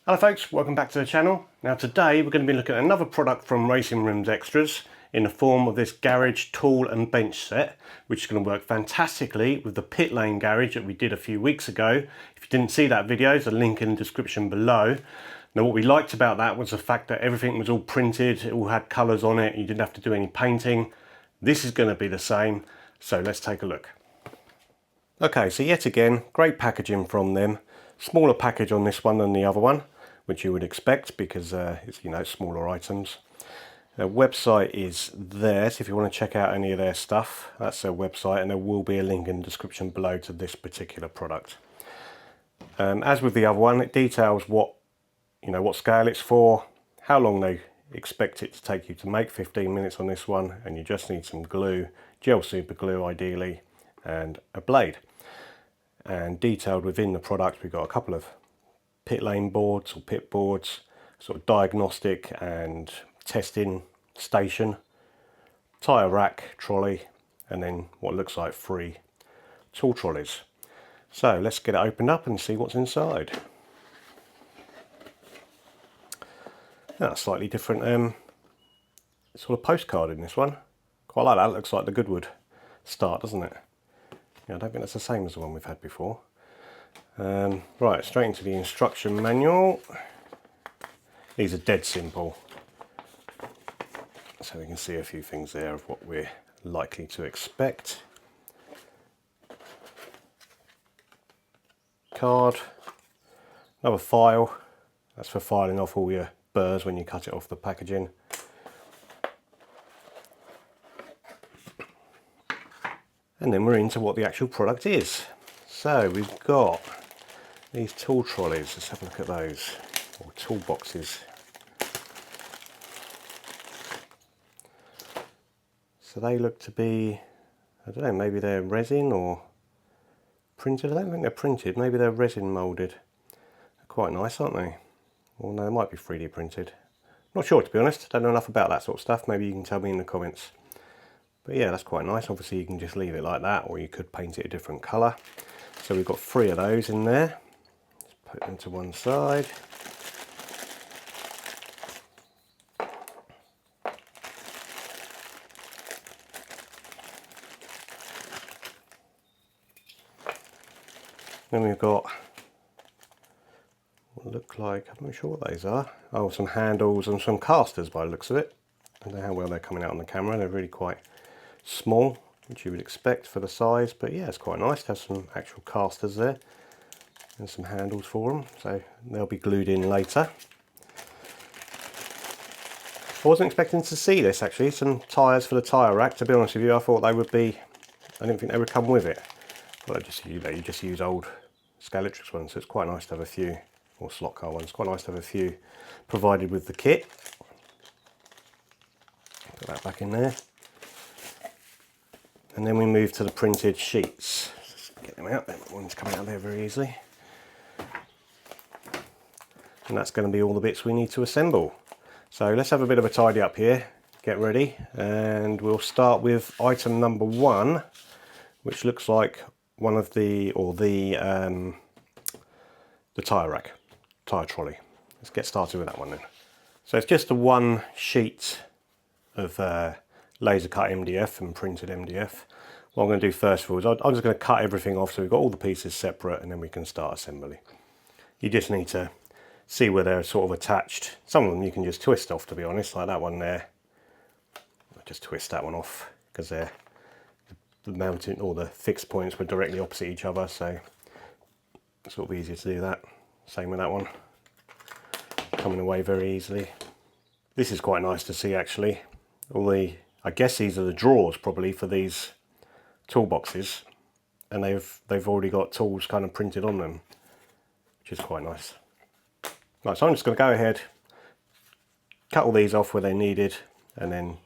Hello folks, welcome back to the channel. Now today we're going to be looking at another product from Racing Room's Xtras in the form of this garage tool and bench set, which is going to work fantastically with the pit lane garage that we did a few weeks ago. If you didn't see that video, there's a link in the description below. Now what we liked about that was the fact that everything was all printed, it all had colours on it, you didn't have to do any painting. This is going to be the same, so let's take a look. Okay, so yet again, great packaging from them. Smaller package on this one than the other one, which you would expect because it's smaller items. Their website is there, so if you want to check out any of their stuff, that's their website, and there will be a link in the description below to this particular product. As with the other one, it details what scale it's for, how long they expect it to take you to make, 15 minutes on this one, and you just need some glue, gel super glue ideally, and a blade. And detailed within the product, we've got a couple of pit lane boards or pit boards, sort of diagnostic and testing station, tyre rack, trolley, and then what looks like 3 tool trolleys. So let's get it opened up and see what's inside. Now, a slightly different sort of postcard in this one. Quite like that, it looks like the Goodwood start, doesn't it? Yeah, I don't think that's the same as the one we've had before. Right, straight into the instruction manual. These are dead simple, so we can see a few things there of what we're likely to expect. Card, another file, that's for filing off all your burrs when you cut it off the packaging. And then we're into what the actual product is. So we've got these tool trolleys, let's have a look at those, or toolboxes. So they look to be, I don't know, maybe they're resin or printed. I don't think they're printed, maybe they're resin moulded. They're quite nice, aren't they? Well, no, they might be 3D printed. Not sure, to be honest, don't know enough about that sort of stuff. Maybe you can tell me in the comments. But yeah, that's quite nice. Obviously you can just leave it like that, or you could paint it a different colour. So we've got 3 of those in there. Let's put them to one side. Then we've got what look like, I'm not sure what those are. Oh, some handles and some casters by the looks of it. I don't know how well they're coming out on the camera. They're really quite small, which you would expect for the size, but yeah, it's quite nice to have some actual casters there and some handles for them, so they'll be glued in later. I wasn't expecting to see this actually, some tyres for the tyre rack. To be honest with you, I thought they would be, I didn't think they would come with it. Well, you just use old Scalextric ones, so it's quite nice to have a few, or slot car ones, quite nice to have a few provided with the kit. Put that back in there. And then we move to the printed sheets. Just get them out, that one's coming out there very easily. And that's going to be all the bits we need to assemble. So let's have a bit of a tidy up here, get ready, and we'll start with item number 1, which looks like one of the tyre rack, tyre trolley. Let's get started with that one then. So it's just a 1 sheet of laser cut MDF and printed MDF. What I'm going to do first of all is I'm just going to cut everything off so we've got all the pieces separate, and then we can start assembly. You just need to see where they're sort of attached. Some of them you can just twist off, to be honest, like that one there. I'll just twist that one off because they're the mounting or the fixed points were directly opposite each other, so it's sort of easier to do that. Same with that one, coming away very easily. This is quite nice to see actually. I guess these are the drawers probably for these toolboxes, and they've already got tools kind of printed on them, which is quite nice. Right, so I'm just going to go ahead, cut all these off where they're needed, and then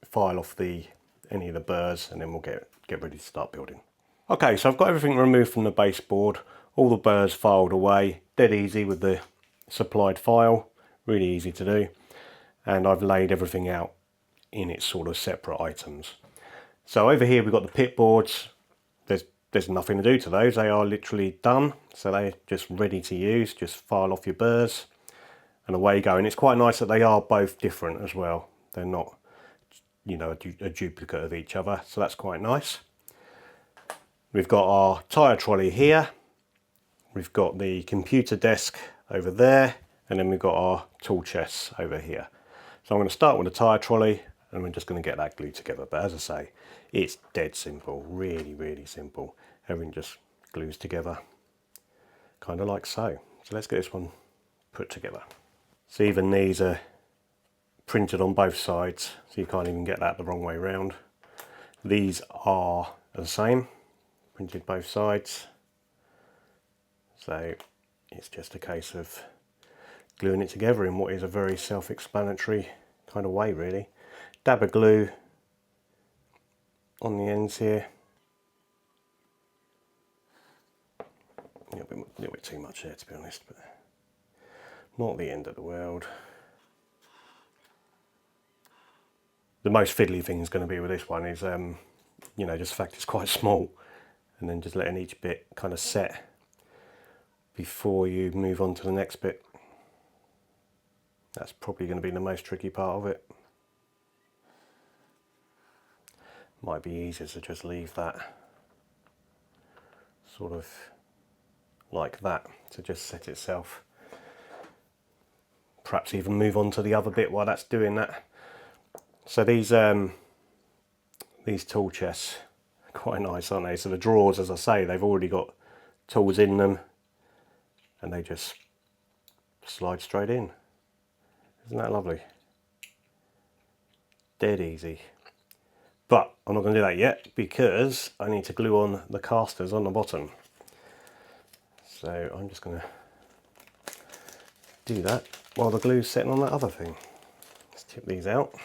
file off any of the burrs, and then we'll get ready to start building. Okay, so I've got everything removed from the baseboard, all the burrs filed away, dead easy with the supplied file, really easy to do, and I've laid everything out in its sort of separate items. So over here we've got the pit boards. There's there's nothing to do to those. They are literally done, so they're just ready to use. Just file off your burrs and away you go. And it's quite nice that they are both different as well. They're not, you know, a duplicate of each other, so that's quite nice. We've got our tyre trolley here. We've got the computer desk over there, and then we've got our tool chests over here. So I'm going to start with the tyre trolley, and we're just going to get that glued together. But as I say, it's dead simple, really, really simple. Everything just glues together, kind of like so. So let's get this one put together. So even these are printed on both sides, so you can't even get that the wrong way round. These are the same, printed both sides. So it's just a case of gluing it together in what is a very self-explanatory kind of way, really. Dab of glue on the ends here. A little bit too much there, to be honest, but not the end of the world. The most fiddly thing is going to be with this one is, you know, just the fact it's quite small, and then just letting each bit kind of set before you move on to the next bit. That's probably going to be the most tricky part of it. Might be easier to just leave that sort of like that to just set itself. Perhaps even move on to the other bit while that's doing that. So these tool chests are quite nice, aren't they? So the drawers, as I say, they've already got tools in them, and they just slide straight in. Isn't that lovely? Dead easy. But I'm not going to do that yet because I need to glue on the casters on the bottom. So I'm just going to do that while the glue's setting on that other thing. Let's tip these out.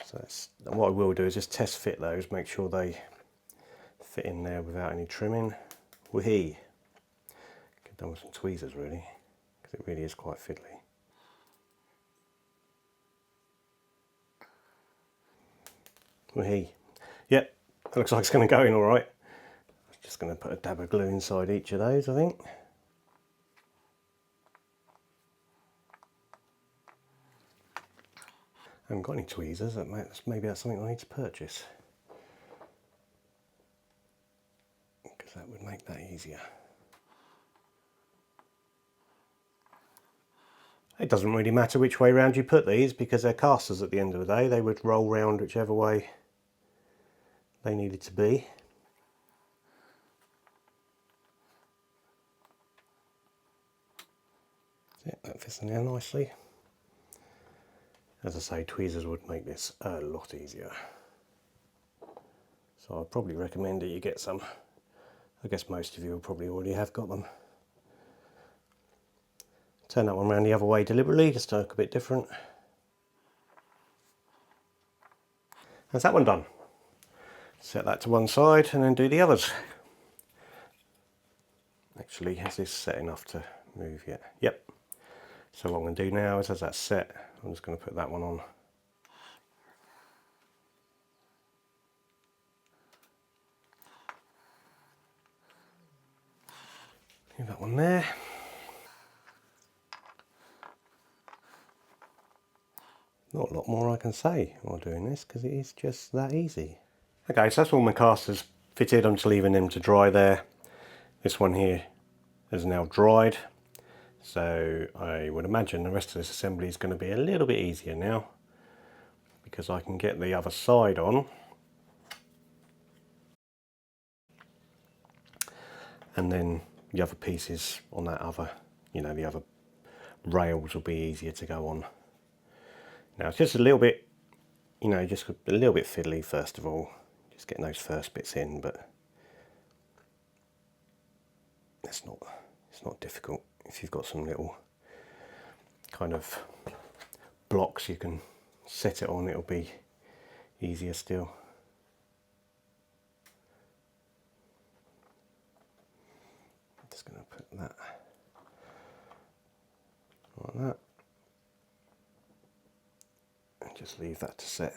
So what I will do is just test fit those, make sure they fit in there without any trimming. Whee! Get done with some tweezers really, because it really is quite fiddly. Whee! Yep, looks like it's going to go in all right. Just going to put a dab of glue inside each of those, I think. I haven't got any tweezers, maybe that's something I need to purchase, because that would make that easier. It doesn't really matter which way round you put these, because they're casters at the end of the day. They would roll round whichever way they needed to be. Yeah, that fits in there nicely. As I say, tweezers would make this a lot easier. So I'd probably recommend that you get some. I guess most of you will probably already have got them. Turn that one around the other way deliberately, just to look a bit different. That's that one done. Set that to one side and then do the others. Actually, is this set enough to move yet? Yep. So what I'm going to do now is, as that's set, I'm just going to put that one on. Leave that one there. Not a lot more I can say while doing this, because it is just that easy. Okay, so that's all my casters fitted. I'm just leaving them to dry there. This one here is now dried, so I would imagine the rest of this assembly is going to be a little bit easier now, because I can get the other side on, and then the other pieces on that other, you know, the other rails will be easier to go on. Now it's just a little bit, you know, just a little bit fiddly first of all, just getting those first bits in, but it's not difficult. If you've got some little kind of blocks you can set it on, it'll be easier still. I'm just going to put that like that, and just leave that to set.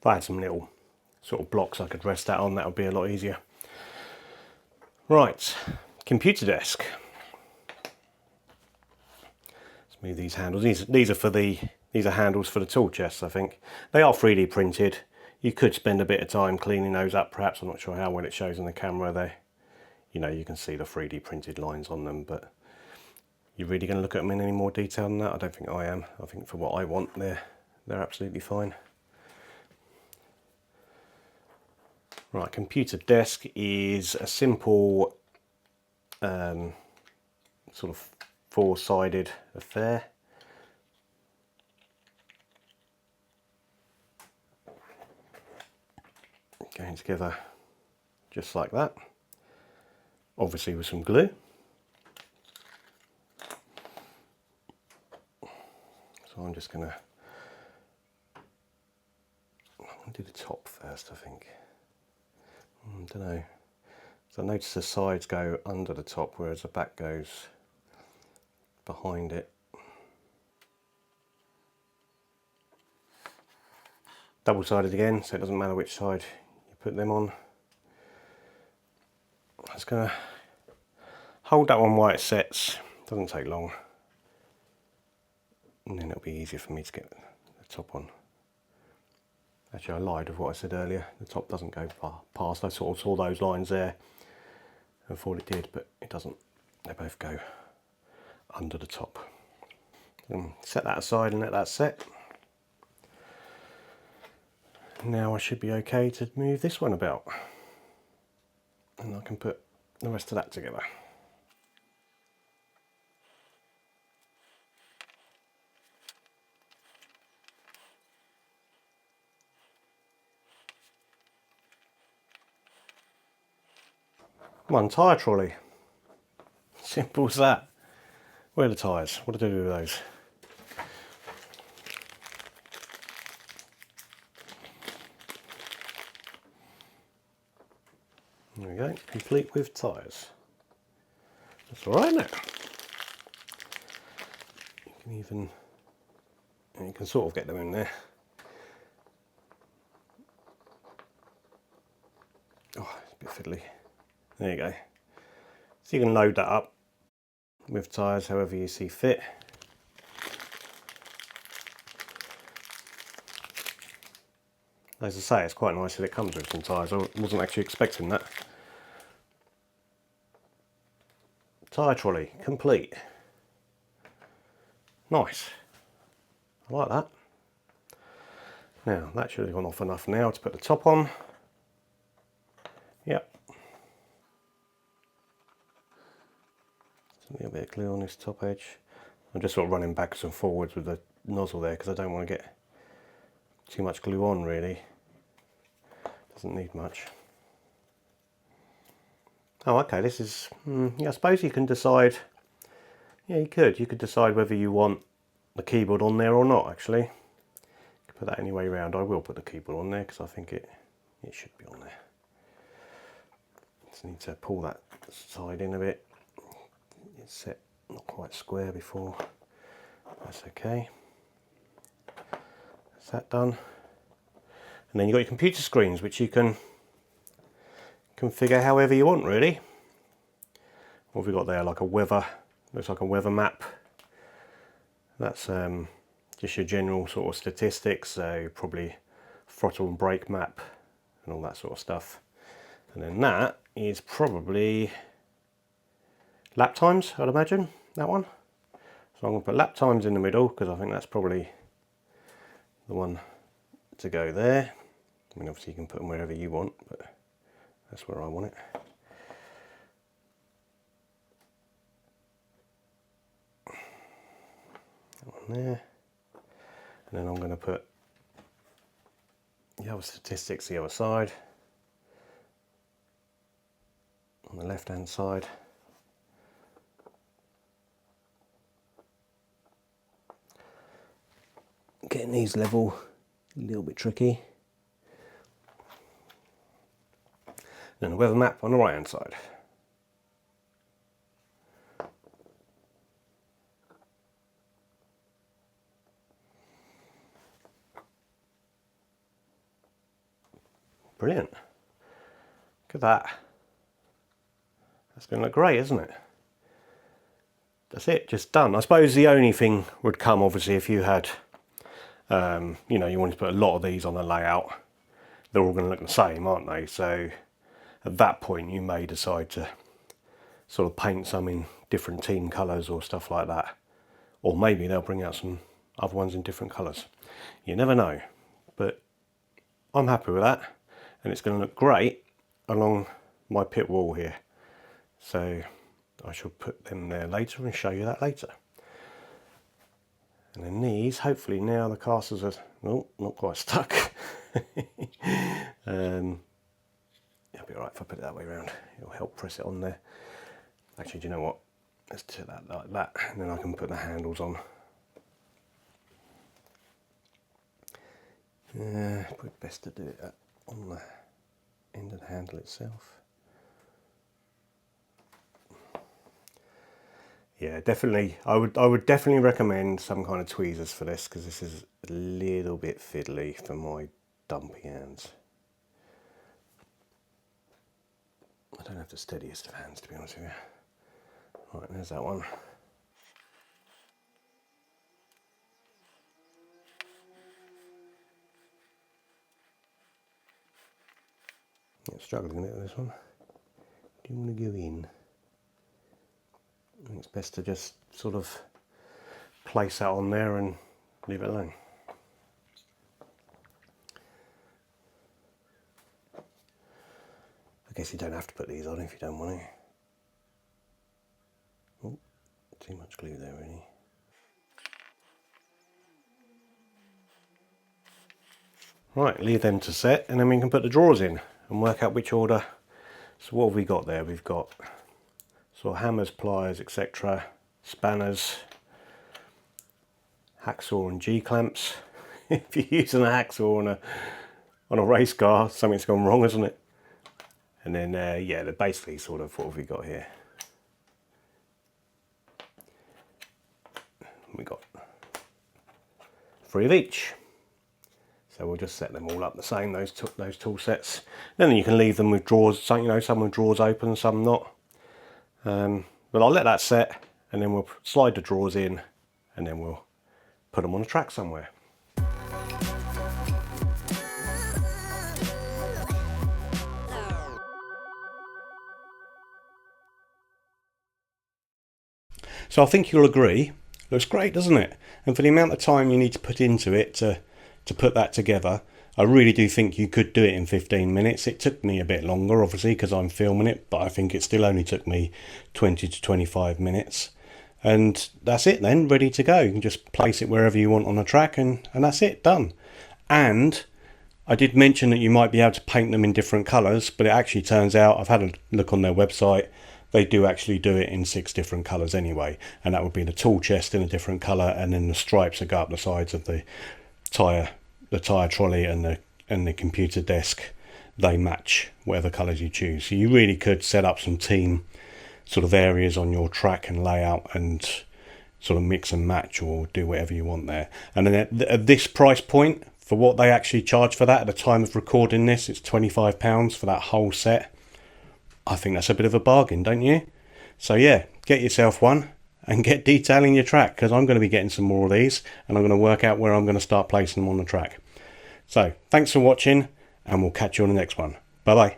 If I had some little sort of blocks I could rest that on, that would be a lot easier. Right, computer desk. Let's move these handles. These are handles for the tool chests, I think. They are 3D printed. You could spend a bit of time cleaning those up, perhaps. I'm not sure how well it shows on the camera there. You know, you can see the 3D printed lines on them, but you're really going to look at them in any more detail than that? I don't think I am. I think for what I want, they're absolutely fine. Right, computer desk is a simple sort of four-sided affair. Going together just like that. Obviously with some glue. So I'm just going to do the top first, I think. I don't know. So I notice the sides go under the top, whereas the back goes behind it. Double-sided again, so it doesn't matter which side you put them on. I'm just going to hold that one while it sets. Doesn't take long. And then it'll be easier for me to get the top on. Actually, I lied with what I said earlier. The top doesn't go past. I sort of saw those lines there and thought it did, but it doesn't. They both go under the top. Set that aside and let that set. Now I should be okay to move this one about. And I can put the rest of that together. One tyre trolley. Simple as that. Where are the tyres? What do I do with those? There we go, complete with tyres. That's all right now. You can sort of get them in there. Oh, it's a bit fiddly. There you go. So you can load that up with tyres however you see fit. As I say, it's quite nice that it comes with some tyres. I wasn't actually expecting that. Tyre trolley, complete. Nice. I like that. Now, that should have gone off enough now to put the top on. Yep. A little bit of glue on this top edge. I'm just sort of running backwards and forwards with the nozzle there because I don't want to get too much glue on really. Doesn't need much. Oh, okay, this is, yeah, I suppose you can decide, yeah, you could decide whether you want the keyboard on there or not, actually. You can put that any way around. I will put the keyboard on there because I think it should be on there. Just need to pull that side in a bit. It's set not quite square before. That's okay. That's that done. And then you've got your computer screens, which you can configure however you want, really. What have we got there? Like a weather, looks like a weather map. That's just your general sort of statistics, so probably throttle and brake map and all that sort of stuff. And then that is probably lap times, I'd imagine, that one. So I'm going to put lap times in the middle because I think that's probably the one to go there. I mean, obviously you can put them wherever you want, but that's where I want it. That one there. And then I'm going to put the other statistics the other side. On the left hand side. Getting these level, a little bit tricky. Then the weather map on the right hand side. Brilliant. Look at that. That's going to look great, isn't it? That's it, just done. I suppose the only thing would come, obviously, if you had, you know, you wanted to put a lot of these on the layout, they're all going to look the same, aren't they? So at that point, you may decide to sort of paint some in different team colours or stuff like that. Or maybe they'll bring out some other ones in different colours. You never know. But I'm happy with that. And it's going to look great along my pit wall here. So I shall put them there later and show you that later. And then these, hopefully now the casters are, oh, not quite stuck. It'll be alright if I put it that way around. It'll help press it on there. Actually, do you know what? Let's do that like that, and then I can put the handles on. Probably best to do it on the end of the handle itself. Yeah, definitely. I would definitely recommend some kind of tweezers for this, because this is a little bit fiddly for my dumpy hands. I don't have the steadiest of hands, to be honest with you. Right, there's that one. I'm struggling a bit with this one. Do you want to go in? I think it's best to just sort of place that on there and leave it alone. I guess you don't have to put these on if you don't want to. Oh, too much glue there really. Right, leave them to set, and then we can put the drawers in and work out which order. So what have we got there? We've got sort of hammers, pliers, etc., spanners, hacksaw and G-clamps. If you're using a hacksaw on a race car, something's gone wrong, isn't it? And then, yeah, they're basically sort of, what have we got here? We got 3 of each. So we'll just set them all up the same, those tool sets. Then you can leave them with drawers, you know, some with drawers open, some not. But I'll let that set, and then we'll slide the drawers in, and then we'll put them on a track somewhere. So I think you'll agree, looks great, doesn't it? And for the amount of time you need to put into it to put that together, I really do think you could do it in 15 minutes. It took me a bit longer, obviously, because I'm filming it, but I think it still only took me 20 to 25 minutes. And that's it then, ready to go. You can just place it wherever you want on the track, and that's it, done. And I did mention that you might be able to paint them in different colours, but it actually turns out, I've had a look on their website, they do actually do it in 6 different colours anyway. And that would be the tool chest in a different colour, and then the stripes that go up the sides of the tyre trolley and the computer desk, they match whatever colours you choose. So you really could set up some team sort of areas on your track and layout and sort of mix and match, or do whatever you want there. And then at this price point, for what they actually charge for that at the time of recording this, it's £25 for that whole set. I think that's a bit of a bargain, don't you? So yeah, get yourself one and get detailing your track, because I'm going to be getting some more of these, and I'm going to work out where I'm going to start placing them on the track. So thanks for watching, and we'll catch you on the next one. Bye bye.